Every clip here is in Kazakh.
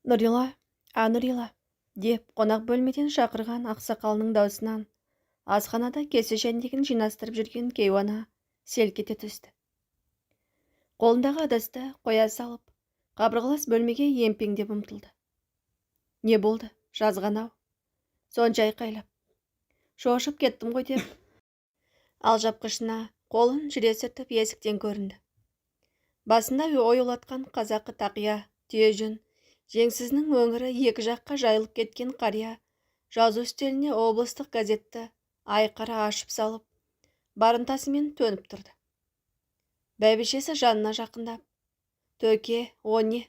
Нұрила, Нұрила, деп қонақ бөлмеден шақырған ақсақалының даусынан асханада кесе жәндігін жинастырып жүрген кейуана селк ете түсті. Қолындағы ыдысты қоя салып, қабырғалас бөлмеге емпеңдеп ұмтылды. Не болды, жазған-ау, сонша айқайлап. Шошып кеттім ғой деп, алжапқышына қолын жүре сүртіп есіктен көрінді. Басында ойылатқан қазақы тақия, түйе жүн, жеңсізінің өңірі екі жаққа жайылып кеткен қария жазу үстеліне облыстық газетті айқара ашып салып, барынтасымен төніп тұрды. Бәйбішесі жанына жақындап, төке, о не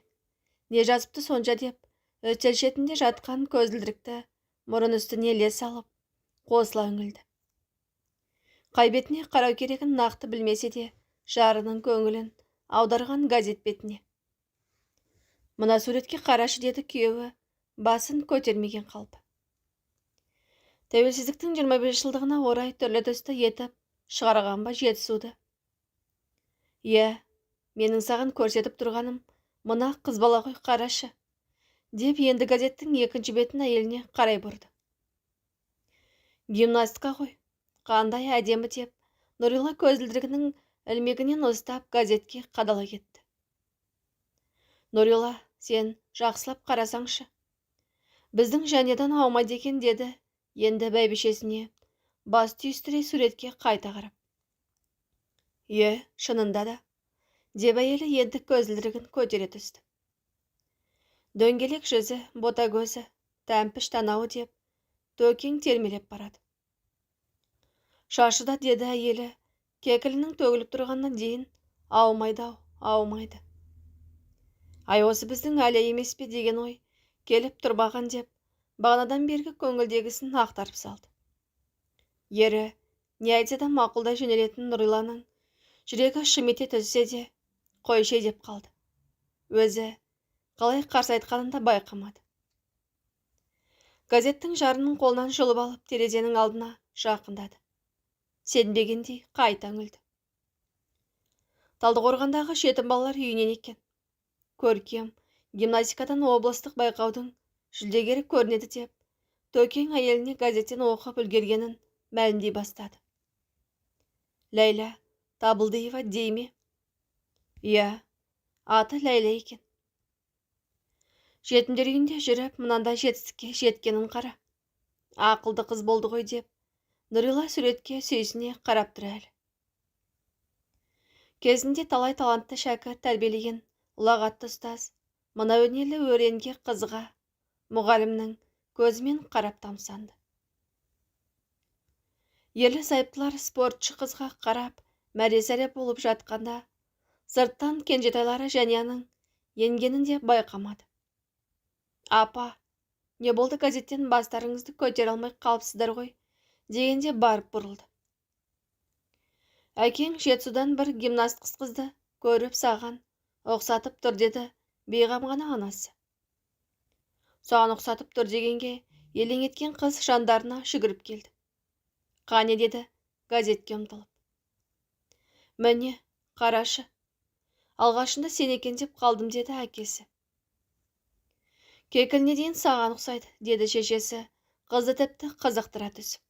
жазыпты сонша деп, үстел шетінде жатқан көзілдірікті мұрын үстіне іле салып, қосыла үңілді. Қай бетіне қарау керегін нақты білмесе де, жарының көңілін аударған газет бетіне. Мына суретке қарашы, деді күйеуі, басын көтермеген қалпы. Тәуелсіздіктің 25 жылдығына орай түрлі түсті етіп шығарған ба жетісуды? Иә, менің саған көрсетіп тұрғаным мына қыз бала ғой, қарашы, деп енді газеттің екінші бетін әйеліне қарай бұрды. Гимнастика ғой, қандай әдемі деп, Нұрила көзілдірігінің ілмегінен ұстап газетке қадала кетті. Нұрила, сен жақсылап қарасаңшы. Біздің жәнедан аумайды екен, деді енді бәйбішесіне бас түйістіре суретке қайта қарап. Шынында да, деп әйелі енді көзілдірігін көтере түсті. Дөңгелек жүзі, бота көзі, тәмпіш танауы деп, төкең термелеп барады. Шашы да, деді әйелі, кекілінің төгіліп тұрғанына дейін аумайды. Ай, осы біздің әлі емес пе деген ой келіп тұрбаған деп, бағанадан бергі көңілдегісін ақтарып салды. Ері не айтса да мақұлдай жөнелетін Нұриланың жүрегі шым ете түссе де, қойшы деп қалды. Өзі қалай қарсы айтқанын да байқамады. Газеттің жарының қолынан жұлып алып, терезенің алдына жақындады. Сенбегендей қайта үңілді. Талдықорғандағы жетім балалар үйінен екен. Көркем гимнастикадан облыстық байқаудың жүлдегері көрінеді деп, төкең әйеліне газеттен оқып үлгергенін мәлімдей бастады. Ләйла Табылдиева дей ме? Иә, аты Ләйла екен. Жетімдер үйінде жүріп, мынандай жетістікке жеткенін қара. Ақылды қыз болды ғой деп, Нұрила суретке сүйсіне қарап тұр әлі. Кезінде талай талантты шәкірт тәрбиелеген ұлағатты ұстаз, мына өнерлі өренге қызға мұғалімнің көзімен қарап тамсанды. Ерлі зайыптылар спортшы қызға қарап мәре-сәре болып жатқанда, сырттан кенжетайлары Жәнияның енгенін де байқамады. Апа, не болды, газеттен бастарыңызды көтере алмай қалыпсыздар ғой, дегенде барып бұрылды. Әкең жетісудан бір гимнаст қызды көріп саған ұқсатып тұр, деді бейғам ғана анасы. Саған ұқсатып тұр дегенге елең еткен қыз жандарына жүгіріп келді. Қане, деді газетке ұмтылып. Міне, қарашы, алғашында сен екен деп қалдым, деді әкесі. Кекіліне дейін саған ұқсайды, деді шешесі, қызды тіпті қызықтыра түсіп.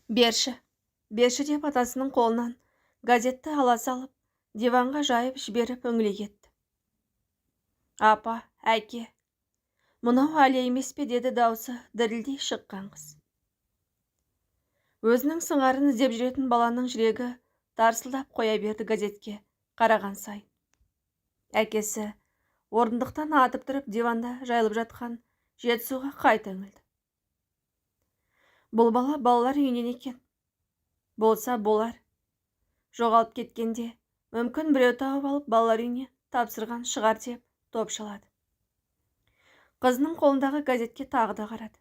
Берші деп атасының қолынан газетті ала салып, диванға жайып жіберіп үңіле кетті. Апа, әке, мынау әлия емес пе, деді даусы дірілдей шыққан қыз. Өзінің сыңарын іздеп жүретін баланың жүрегі тарсылдап қоя берді газетке қараған сайын. Әкесі орындықтан атып тұрып диванда жайылып жатқан жетісуға қайта үңілді. Бұл бала балалар үйінен екен. Болса болар. Жоғалып кеткенде, мүмкін біреу тауып алып балалар үйіне тапсырған шығар деп топшылады. Қызының қолындағы газетке тағы да қарады.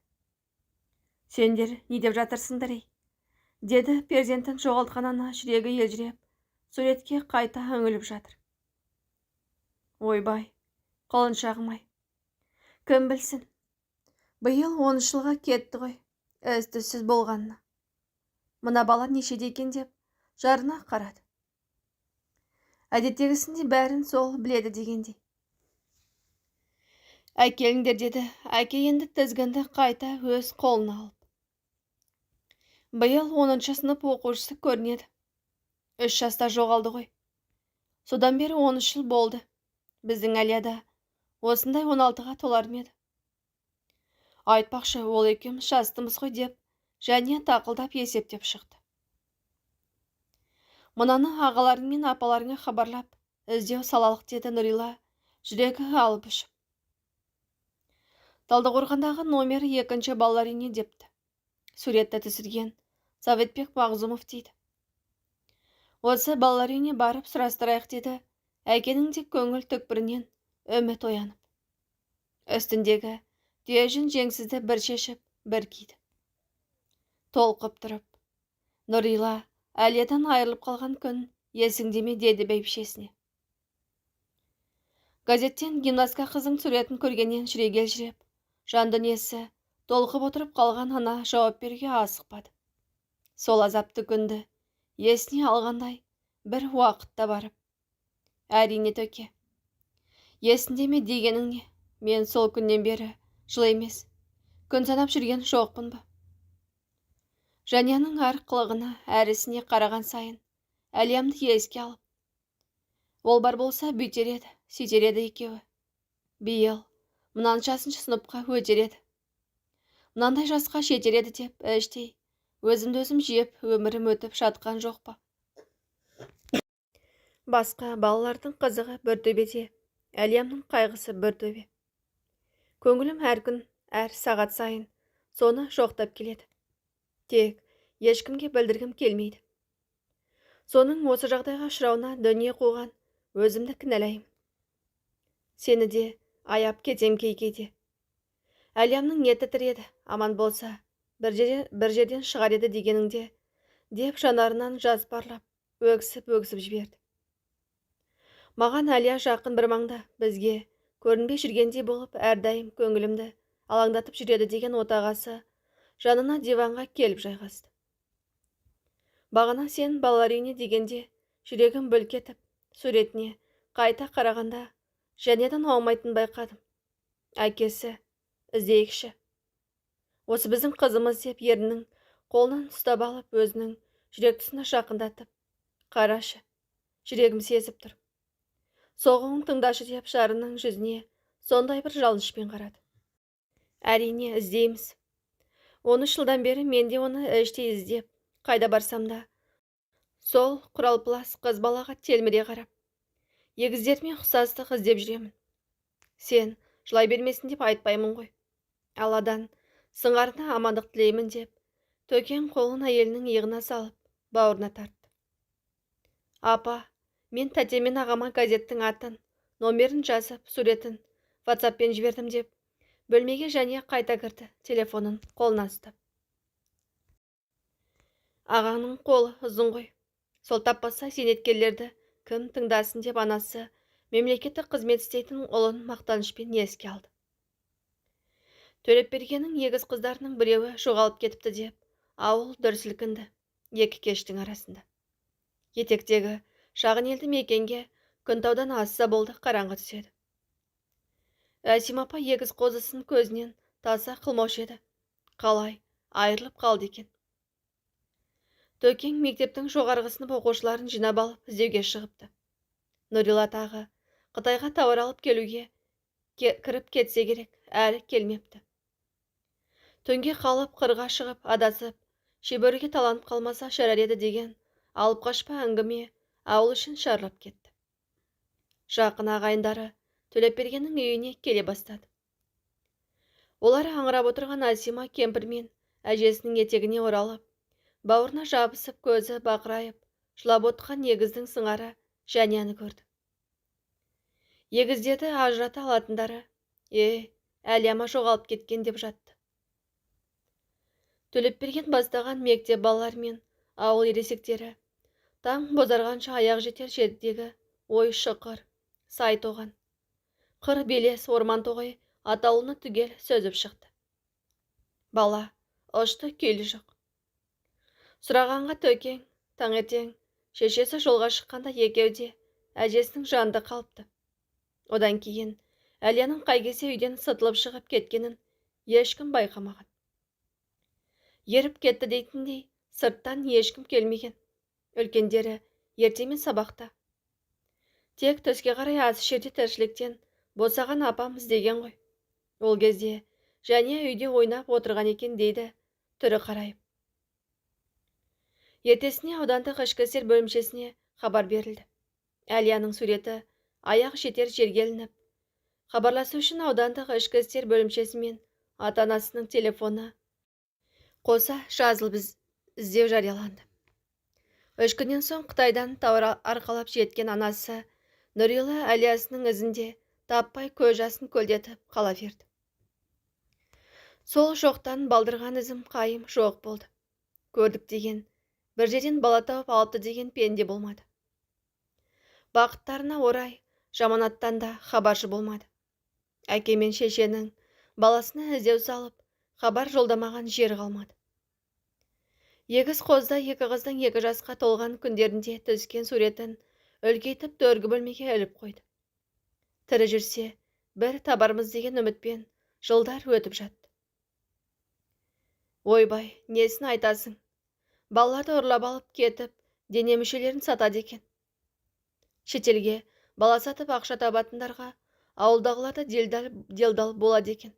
Сендер не деп жатырсыңдар ей? Деді перзентін жоғалтқан ана жүрегі елжіреп, суретке қайта үңіліп жатыр. Ойбай, құлыншағым-ай. Кім білсін? Биыл 10 жылға кетті ғой, із-түзсіз болғанына. Мына бала нешеде екен деп жарына қарады. Әдеттегісінде бәрін сол біледі дегендей. Әкеліңдер деді. Әке енді тізгінді қайта өз қолына алып. Биыл 10-шы сынып оқушысы көрінеді. 3 жаста жоғалды ғой. Содан бері 13 жыл болды. Біздің Әлияда осындай 16-ға толар ма еді. Айтпақшы, ол екеуміз жастымыз ғой деп, және тақылдап есептеп шықты. Мынаны ағаларың мен апаларыңа хабарлап, іздеу салалық деді Нұрила, жүрегі алып ұшып. Талдықорғандағы номері 2-ші балалар үйіне депті. Суретті түсірген Советбек Мағзумов дейді. Осы балалар үйіне барып сұрастырайық деді. Әкенің де көңіл түкпірінен үміт оянып. Үстіндегі түйежін жеңсізді бір шешіп, бір киді. Толқып тұрып, Нұрила, Әлиядан айырылып қалған күн есіңде ме деді бәйбішесіне. Газеттен гимнастка қыздың суретін көргеннен жүрегі елжіреп, жан дүниесі толқып отырып қалған ана жауап беруге асықпады. Сол азапты күнді есіне алғандай бір уақытта барып, әрине төке, есінде ме дегенің не? Мен сол күннен бері жыл емес, күн санап жүрген жоқпын ба? Жанияның әр қылығына, әр ісіне қараған сайын Әлиямды еске алып, ол бар болса бүйтер еді, сөйтер еді екеуі. Биыл мынаншасыншы сыныпқа өтер еді. Мынандай жасқа жетер еді деп іштей өзімді өзім жеп өмірім өтіп жатқан жоқ па? Басқа балалардың қызығы бір төбеде, Әлиямның қайғысы бір төбе. Көңілім әр күн, әр сағат сайын соны жоқтап келеді. Тек ешкімге білдіргім келмейді. Соның осы жағдайға ұшырауына дүние қуған өзімді кінәлаймын. Сені де аяп кетем кейде. Әлиямның ниеті тіреді, аман болса, бір жерден шығар еді дегеніңде, деп жанарынан жас парлап, өксіп жіберді. Маған Әлия жақын бір маңда, бізге көрінбей жүргендей болып, әрдайым көңілімді алаңдатып жүреді деген отағасы жанына диванға келіп жайғасты. Бағана сен балалар үйіне дегенде жүрегім бүлк етіп, суретіне қайта қарағанда Жаниядан аумайтын байқадым. Әкесі, іздейікші. Осы біздің қызымыз деп ерінің қолынан ұстап алып, өзінің жүрек тұсына жақындатып, қарашы, жүрегім сезіп тұр. Соғуын тыңдашы деп жарының жүзіне сондай бір жалынышпен қарады. Әрине іздейміз. 13 жылдан бері мен де оны іштей іздеп, қайда барсам да, сол құралпылас қыз балаға телміре қарап, егіздермен ұқсастық іздеп жүремін. Сен жылай бермесін деп айтпаймын ғой. Алладан сыңарына амандық тілеймін деп, төкен қолын әйелінің иығына салып, бауырына тартты. Апа, мен тәтемен ағама газеттің атын, номерін жазып, суретін WhatsAppпен жібердім деп, бөлмеге Жания қайта кірді, телефонын қолына ұстап. Ағаңның қолы ұзын ғой. Сол таппаса зейнеткерлерді кім тыңдасын деп анасы мемлекеттік қызмет істейтін ұлын мақтанышпен еске алды. Төлепбергеннің егіз қыздарының біреуі жоғалып кетіпті деп, ауыл дүр сілкінді екі кештің арасында. Етектегі шағын елді мекенге күн таудан асса болды, қараңғы түседі. Әсим апа егіз қозысын көзінен таса қылмаушы еді. Қалай айырылып қалды екен. Төкең мектептің жоғарғы сынып оқушыларын жинап алып іздеуге шығыпты. Нұрила тағы Қытайға тауар алып келуге кіріп кетсе керек, әлі келмепті. Түнге қалып, қырға шығып, адасып, шеберге таланып қалмаса шарар еді деген алып қашпа әңгіме ауыл үшін шарлап кетті. Жақын ағайындары Төлепбергеннің үйіне келе бастады. Олар аңырап отырған Асима кемпірмен әжесінің етегіне оралып, бауырына жабысып, көзі бақырайып, жылап отырған егіздің сыңары Жанияны көрді. Егіздерді ажырата алатындары, Әлияма жоғалып кеткен деп жатты. Төлепберген бастаған мектеп балалар мен ауыл ересектері таң бозарғанша аяқ жетер жердегі ой шықыр, сай тоған, қыр белес, орман тоғай атаулыны түгел сөзіп шықты. Бала ұшты күйлі жоқ. Сұрағанға төкең, таңертең шешесі жолға шыққанда екеуде әжесінің жанында қалыпты. Одан кейін Әлияның қай кезде үйден сытылып шығып кеткенін ешкім байқамаған. Еріп кетті дейтіндей, сырттан ешкім келмеген. Үлкендері ертемен сабақта. Тек түске қарай ас ішерде тіршіліктен босаған апам іздеген ғой. Ол кезде және үйде ойнап отырған екен дейді түрі қарайып. Ертесіне аудандық ішкі істер бөлімшесіне хабар берілді. Әлияның суреті аяқ жетер жерге ілініп, хабарласу үшін аудандық ішкі істер бөлімшесі мен ата-анасының телефоны қоса жазылып іздеу жарияланды. 3 күннен соң Қытайдан тауар арқалап жеткен анасы Нұрила Әлиясының ізінде таппай көз жасын көлдетіп қала берді. Сол жоқтан балдырған ізім қайым жоқ болды. Көрдік деген, бір жерден бала тауып алыпты деген пенде болмады. Бақыттарына орай жаманаттан да хабаршы болмады. Әке мен шешенің баласына іздеу салып, хабар жолдамаған жер қалмады. Егіз қозда екі қыздың 2 жасқа толған күндерінде түскен суретін үлкейтіп төргі бөлмеге іліп қойды. Тірі жүрсе, бір табармыз деген үмітпен жылдар өтіп жатты. Ойбай, несін айтасың? Балаларды ұрлап алып кетіп, дене мүшелерін сатады екен. Шетелге бала сатып ақша табатындарға ауылдағыларда делдал болады екен.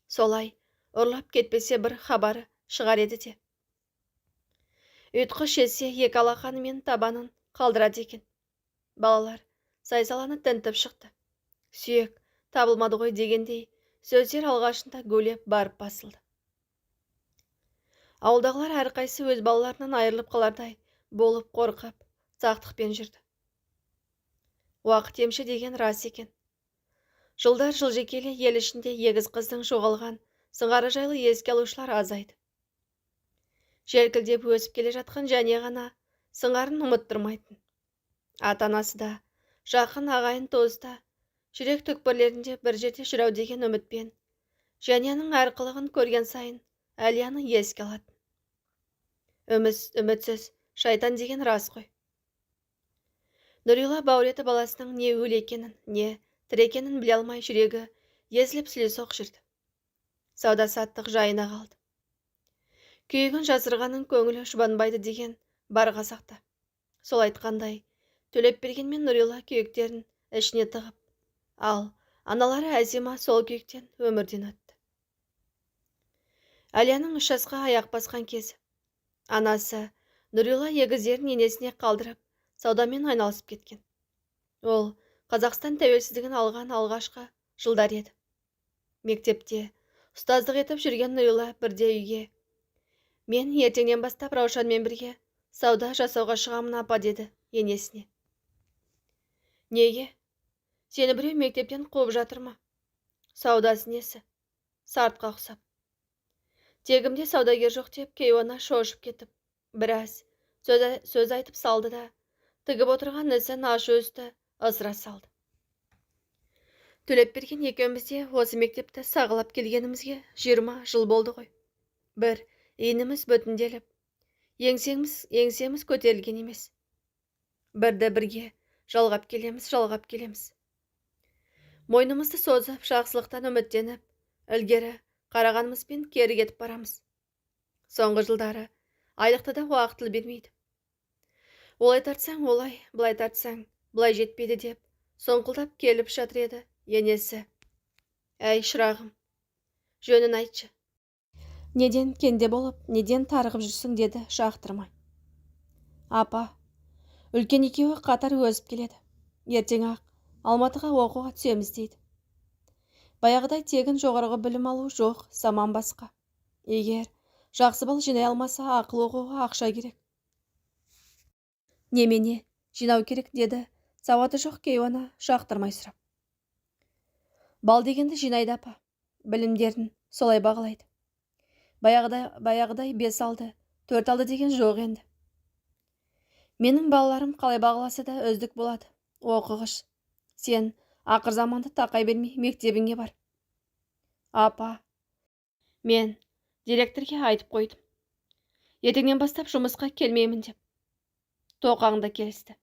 Солай, ұрлап кетпесе бір хабары шығар еді де. Үйтқыш жесе 2 алақаны мен табанын қалдырады екен. Балалар сайсаланы тінтіп шықты. Сүйек табылмады ғой дегендей сөздер алғашында гулеп барып басылды. Ауылдағылар әрқайсы өз балаларынан айырылып қалардай болып қорқып, сақтықпен жүрді. Уақыт емші деген рас екен. Жылдар жылжи келе ел ішінде егіз қыздың жоғалған сыңары жайлы еске алушылар азайды. Желкілдеп өсіп келе жатқан және ғана сыңарын ұмыттырмайтын. Ата-анасы да, жақын ағайын туыста, жүрек түкпірлерінде бір жерде жүрау деген үмітпен, жәненің әр қылығын көрген сайын Әлияны еске алатын. Үмітсіз шайтан деген рас қой. Нұрила бауреті баласының не өлі екенін, не тірі екенін біле алмай жүрегі езіліп сүлесоқ жүрді. Сауда-саттық жайына қалды. Күйігін жасырғанын көңілі жұбанбайды деген бар қазақта. Сол айтқандай, төлеп бергенмен Нұрила күйіктерін ішіне тығып, ал аналары Әзима сол күйіктен өмірден өтті. Әлияның 3 жасқа аяқ басқан кезі. Анасы Нұрила егіздерін енесіне қалдырып, саудамен айналысып кеткен. Ол Қазақстан тәуелсіздігін алған алғашқы жылдар еді. Мектепте ұстаздық етіп жүрген Нұрила бірде үйге: "Мен ертеңнен бастап Раушанмен бірге сауда жасауға шығамын апа", деді енесіне. "Неге? Сені біреу мектептен қуып жатыр ма? Саудасы несі? Сартқа ұқсап." Тегімде саудагер жоқ деп Кейуана шошып кетіп, біраз сөз айтып салды да, тігіп отырған ісін ашу үсті ысыра салды. Төлеп берген екеумізде осы мектепті сағалап келгенімізге 20 жыл болды ғой. Бір еніміз бүтінделіп, еңсеміз көтерілген емес. Бірді бірге жалғап келеміз. Мойнымызды созып, жақсылықтан үміттеніп, ілгері қарағанымызбен кері кетіп барамыз. Соңғы жылдары айлықты да уақытылы бермейді. Олай тартсаң олай, былай тартсаң былай жетпейді деп соңқылдап келіп жатыр еді енесі. "Әй шырағым, жөнін айтшы. Неден кенде болып, неден тарығып жүрсің?" деді жақтырмай. "Апа, үлкен екеуі қатар өсіп келеді. Ертең-ақ Алматыға оқуға түсеміз" дейді. Баяғыдай тегін жоғарғы білім алу жоқ, заман басқа. Егер жақсы бал жинай алмаса, ақыл оқуға ақша керек. "Немене, жинау керек", деді сауаты жоқ Кейуана жақтырмай сұрап. "Бал дегенді жинайды апа, білімдерін солай бағалайды. Баяғыдай 5 алды, 4 алды деген жоқ енді. Менің балаларым қалай бағаласа да үздік болады. Оқығыш, сен ақыр заманды тақай бермей мектебіңе бар." "Апа, мен директорге айтып қойдым. Ертеңнен бастап жұмысқа келмеймін деп." Тоқаңда келісті.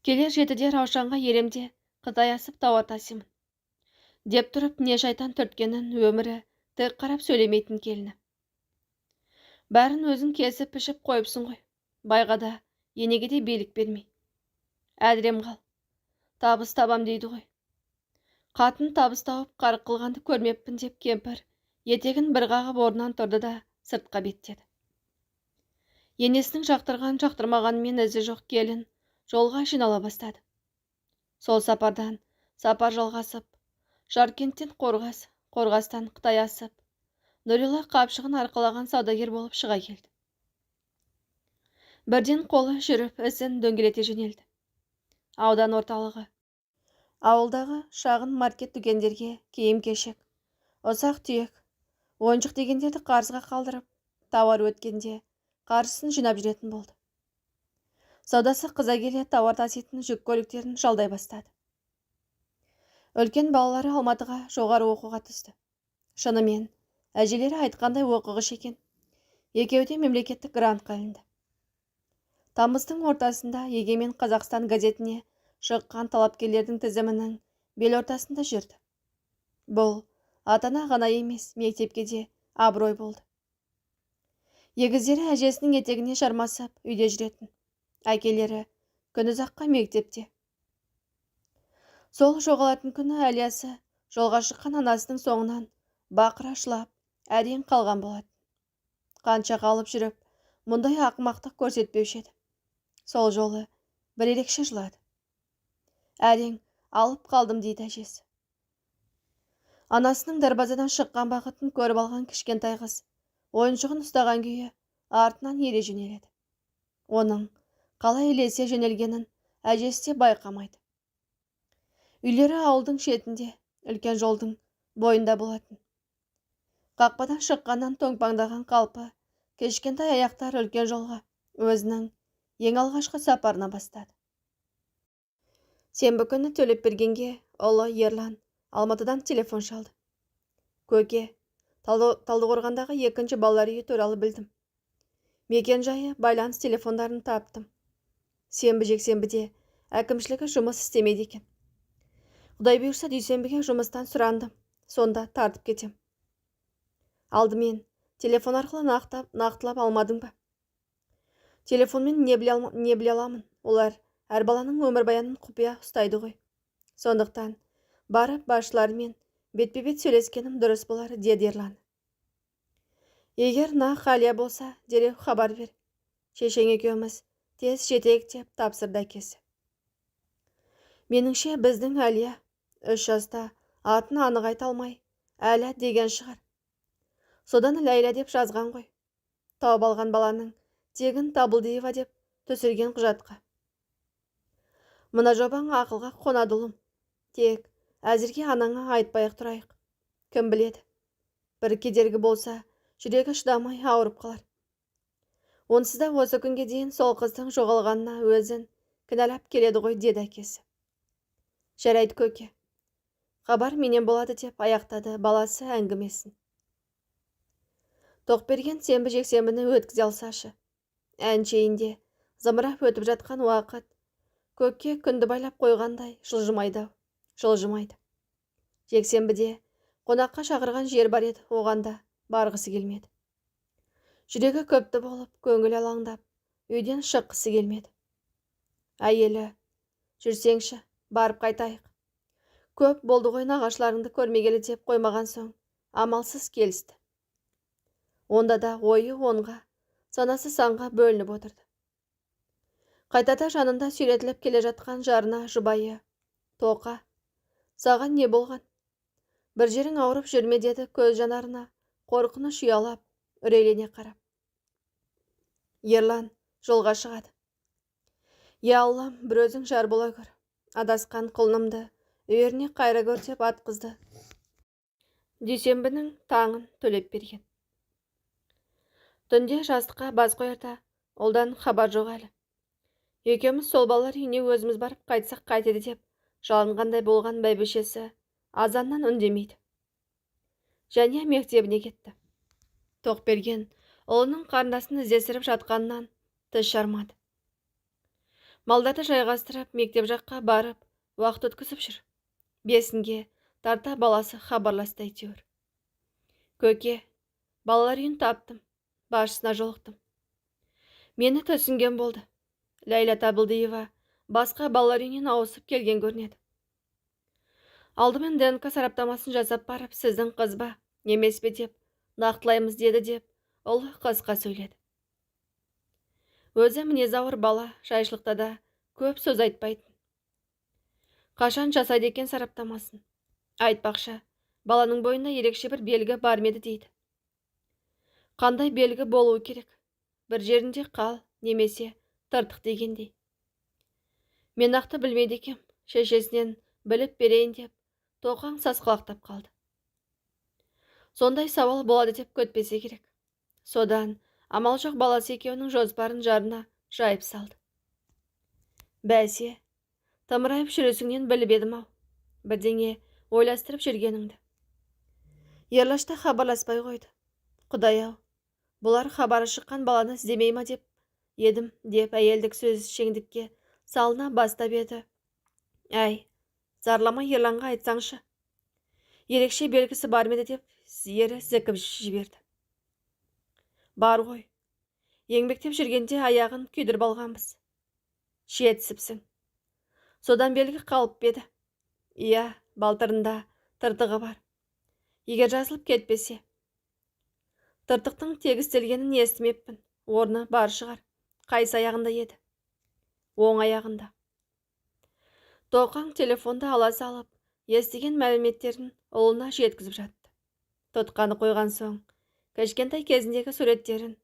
"Келер 7-де Раушанға еремде Қытай асып тауар тасимын. деп тұрып не шайтан түрткенін өмірі тік қарап сөйлемейтін келіні. Бәрін өзің кесіп пішіп қойыпсың ғой, байға да енеге де билік бермей. Әдірем қал, табыс табам дейді ғой. Қатын табыс тауып қарық қылғанды көрмеппін деп кемпір етегін бір қағып орнынан тұрды да сыртқа беттеді. Енесінің жақтырған жақтырмағанымен ізі жоқ келін жолға жинала бастады. Сол сапардан сапар жалғасып, Жаркенттен Қорғас, Қорғастан Қытай асып, Нұрила қапшығын арқалаған саудагер болып шыға келді. Бірден қолы жүріп ісін дөңгелете жөнелді. Аудан орталығы. Ауылдағы шағын маркет дүкендерге киім-кешек, ұсақ-түйек, ойыншық дегендерді қарызға қалдырып, тауар өткенде қаржысын жинап жүретін болды. Саудасы қыза келе тауар таситын жүк көліктерін жалдай бастады. Үлкен балалары Алматыға жоғары оқуға түсті. Шынымен, әжелері айтқандай оқығыш екен. Екеуі де мемлекеттік грантқа ілінді. Тамыздың ортасында Егемен Қазақстан газетіне шыққан талапкерлердің тізімінің бел ортасында жүрді. Бұл атана ғана емес, мектепке де абырой болды. Егіздері әжесінің етегіне жармасып үйде жүретін. Әкелері күнұзаққа мектепте. Сол жоғалатын күні Әлиясы жолға шыққан анасының соңынан бақыра жылап, әрең қалған болатын. Қанша қалып жүріп, мұндай ақымақтық көрсетпеуші еді. Сол жолы бір ерекше жылады. Әрең алып қалдым дейді әжесі. Анасының дарбазадан шыққан бақытын көріп алған кішкентай қыз ойыншығын ұстаған күйі артынан ере жөнеледі. Оның қалай ілесе жөнелгенін әжесі де байқамайды. Үйлері ауылдың шетінде, үлкен жолдың бойында болатын. Қақпадан шыққаннан тоңпаңдаған қалпы, кешкентай аяқтар үлкен жолға өзінің ең алғашқы сапарына бастады. Сенбі күні Төлепбергенге ұлы Ерлан Алматыдан телефон шалды. Көке, Талдықорғандағы екінші балалар үйі туралы білдім. Мекен жайы, байланыс телефондарын таптым. Сенбі-жексенбіде әкімшілігі жұмыс істемейді екен. Құдай бұйырса дүйсенбіге жұмыстан сұрандым, сонда тартып кетем. Алдымен телефон арқылы нақтылап алмадың ба? Телефонмен не біле аламын? Олар әр баланың өмірбаянын құпия ұстайды ғой. Сондықтан барып басшыларымен бетпе-бет сөйлескенім дұрыс болар, деді Ерлан. Егер нақ Әлия болса, дереу хабар бер. Шешең екеуміз тез жетейік деп тапсырды әкесі. Меніңше біздің Әлия 3 жаста атын анық айта алмай, Әлия деген шығар. Содан Ләйла деп жазған ғой. Тауып алған баланың тегін Табылдиева деп түсірген құжатқа. Мына жобаң ақылға қонады ұлым. Тек әзірге анаңа айтпайық тұрайық. Кім біледі? Бір кедергі болса, жүрегі шыдамай ауырып қалар. Онсыз да осы күнге дейін сол қыздың жоғалғанына өзін кінәлап келеді ғой, деді әкесі. Жарайды көке. Хабар менен болады деп аяқтады баласы әңгімесін. Тоқберген сенбі-жексенбіні өткізе алсашы. Әншейінде зымырап өтіп жатқан уақыт көкке күнді байлап қойғандай жылжымайды. Жексенбіде қонаққа шақырған жер бар еді, оған да барғысы келмеді. Жүрегі көпті болып, көңіл алаңдап, үйден шыққысы келмеді. Әйелі, жүрсеңші, барып қайтайық. Көп болды ғой нағашыларыңды көрмегелі деп қоймаған соң, амалсыз келісті. Онда да ойы онға, санасы санға бөлініп отырды. Қайтада жанында сүйретіліп келе жатқан жарына жұбайы, Тоқа, саған не болған? Бір жерің ауырып жүрме, деді көз жанарына қорқыныш ұялап, үрейлене қарап. Ерлан жолға шығады. Я Аллам, бір өзің жар бола көр. Адасқан құлынымды үйеріне қайра көр деп атқызды. Дүйсенбінің таңын Төлепберген. Түнде жастыққа бас қоярда ұлдан хабар жоқ әлі. Екеуміз сол балалар үйіне өзіміз барып қайтсақ қайтеді деп жалынғандай болған бәйбішесі азаннан үндемейді. Және мектебіне кетті. Тоқберген ұлының қарындасын іздестіріп жатқанынан тіс жармады. Малдарды жайғастырып мектеп жаққа барып уақыт өткізіп жүр. 5-ге Тарта баласы хабарласты әйтеуір. Көке, балалар үйін таптым, басшысына жолықтым. Мені түсінген болды. Ләйла Табылдиева басқа балалар үйінен ауысып келген көрінеді. Алдымен ДНК сараптамасын жасап барып, сіздің қыз ба, емес пе деп нақтылаймыз деді деп, ол қысқа сөйледі. Өзі мінез ауыр бала, жайшылықта да көп сөз айтпайтын. Қашан жасайды екен сараптамасын? Айтпақшы, баланың бойында ерекше бір белгі бар меді дейді. Қандай белгі болуы керек? Бір жерінде қал, немесе тыртық дегендей. Мен нақты білмейді екем, шешесінен біліп берейін деп, Тоқаң сасқалақтап қалды. Сондай сауал болады деп көтпесе керек. Содан амал жоқ баласы екеуінің жоспарын жарына жайып салды. Бәсе, тымырайып жүресіңнен біліп едім-ау, бірдеңе ойластырып жүргеніңді. Ерлашта хабарласпай қойды. Құдай-ау, бұлар хабары шыққан баланы іздемей ма деп едім деп әйелдік сөз шеңдікке салына бастап еді. Әй, зарлама Ерланға айтсаңшы. Ерекше белгісі бар меді деп ері зікіп жіберді. Бар ғой, еңбектеп жүргенде аяғын күйдіріп алғанбыз. Жетсіпсің. Содан белгі қалып беді. Иә, балтырында тыртығы бар. Егер жазылып кетпесе. Тыртықтың тегістелгенін естімеппін. Орны бар шығар. Қайсы аяғында еді? Оң аяғында. Тоқаң телефонды ала салып, естіген мәліметтерін ұлына жеткізіп жатты. Тұтқаны қойған соң, кішкентай кезіндегі суреттерін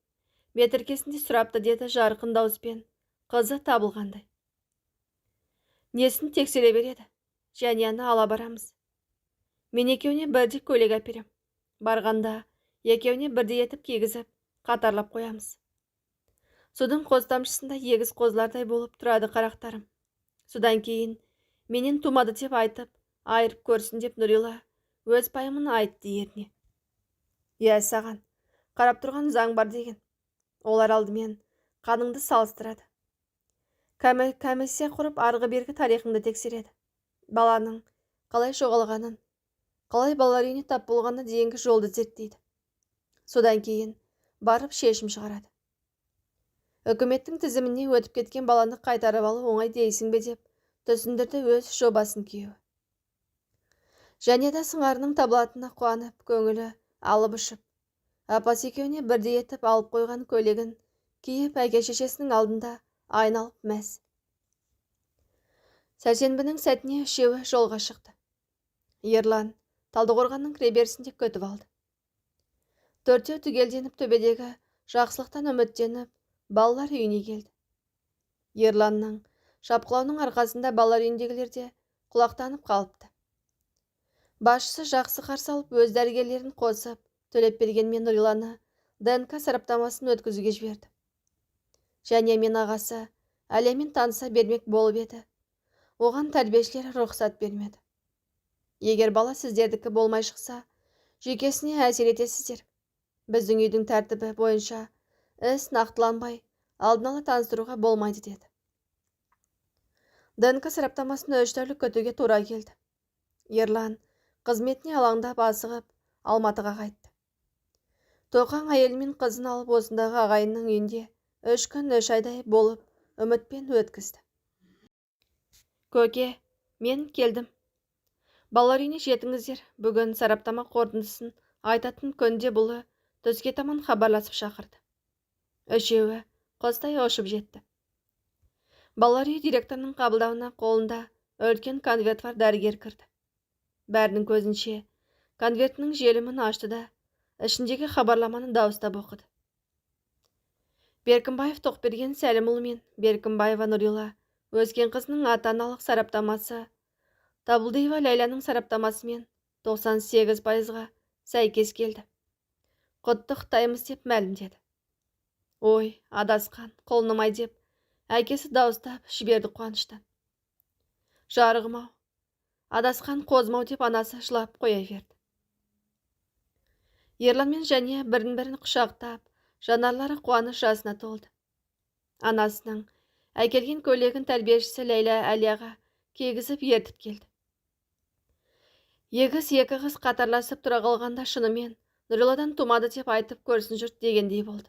метіркесінде сұрапты деді жарқын дауыспен, қызы табылғандай. Несін тексере береді? Жәнияны ала барамыз. Мен екеуіне бірдей көйлек әперем. Барғанда екеуіне бірдей етіп кигізіп, қатарлап қоямыз. Судың қос тамшысында егіз қозылардай болып тұрады қарақтарым. Содан кейін менен тумады деп айтып, айырып көрсін деп Нұрила өз пайымын айтты еріне. Иә, саған қарап тұрған заң бар деген. Олар алдымен қаныңды салыстырады. Комиссия құрып арғы бергі тарихыңды тексереді. Баланың қалай жоғалғанын, қалай балалар үйіне тап болғаны дейінгі жолды зерттейді. Содан кейін барып шешім шығарады. Үкіметтің тізіміне өтіп кеткен баланы қайтарып алу оңай дейсің бе деп түсіндірді өз жобасын күйеуі. Және де сыңарының табылатынына қуанып, көңілі алып ұшып, апасы екеуіне бірдей етіп алып қойған көйлегін киіп әке-шешесінің алдында айналып мәз. Сәрсенбінің сәтіне үшеуі жолға шықты. Ерлан Талдықорғанның кіреберісінде көтіп алды. Төртеу түгелденіп төбедегі жақсылықтан үміттеніп, балалар үйіне келді. Ерланның шапқылауының арқасында балалар үйіндегілер де құлақтанып қалыпты. Басшысы жақсы қарсы алып, өз дәрігерлерін қосып, төлеп бергенмен Нұриланы ДНК сараптамасын өткізуге жіберді. Және мен ағасы әлеммен таныса бермек болып еді. Оған тәрбиешілер рұқсат бермеді. Егер бала сіздердікі болмай шықса, жүйкесіне әсер етесіздер. Біздің үйдің тәртібі бойынша іс нақтыланбай, алдын ала таныстыруға болмайды деді. ДНК сараптамасын 3 тәулік күтуге тура келді. Ерлан қызметіне алаңдап асығып Алматыға қайтты. Тоқаң әйелімен қызын алып осындағы ағайынның үйінде 3 күн 3 айдай болып үмітпен өткізді. Көке, мен келдім. Балалар үйіне жетіңіздер. Бүгін сараптама қорытындысын айтатын күнде бұлы түске таман хабарласып шақырды. Үшеуі қостай ұшып жетті. Балалар үйі директорының қабылдауына қолында үлкен конверт бар дәрігер кірді. Бәрінің көзінше конвертінің желімін ашты да, ішіндегі хабарламаны дауыстап оқыды. Беркімбаев Тоқберген Сәлімұлы мен Беркімбаева Нұрила өскен қызының ата-аналық сараптамасы Табылдиева Ләйланың сараптамасымен 98%-ға сәйкес келді. Құттықтаймыз деп мәлімдеді. Ой, адасқан, қолнымай деп, әкесі дауыстап жіберді қуаныштан. Жарығым-ау, адасқан қозмау деп анасы жылап қоя берді. Ерлан мен және бірін-бірін құшақтап, жанарлары қуаныш жасына толды. Анасының әкелген көйлегін тәрбиешісі Ләйла Әлияға кигізіп ертіп келді. Егіз екі қыз қатарласып тұра қалғанда шынымен Нұриладан тумады деп айтып көрсін жұрт дегендей болды.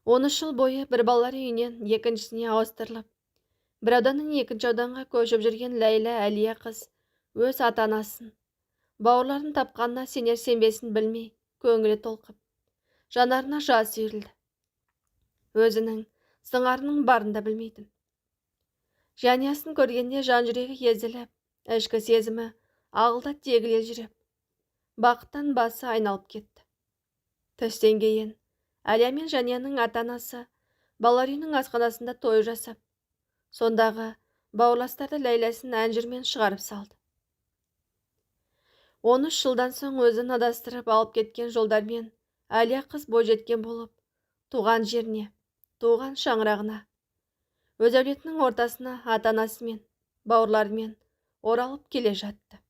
13 жыл бойы бір балалар үйінен екіншісіне ауыстырылып, бір ауданнан екінші ауданға көшіп жүрген Ләйлә Әлия қыз өз ата-анасын, бауырларын тапқанына сенер-сенбесін білмей, көңілі толқып, жанарына жас үйірілді. Өзінің сыңарының барын да білмейтін. Жаниясын көргенде жан жүрегі езіліп, ішкі сезімі ағылда тегіле жүріп, бақыттан басы айналып кетті. Түстен кейін Әлия мен Жанияның ата-анасы балалар үйінің асханасында той жасап, сондағы бауырластарды Ләйләсін әнжірмен шығарып салды. 13 жылдан соң өзін адастырып алып кеткен жолдармен Әлия қыз бойжеткен болып, туған жеріне, туған шаңырағына, өз әулетінің ортасына ата-анасымен, бауырларымен оралып келе жатты.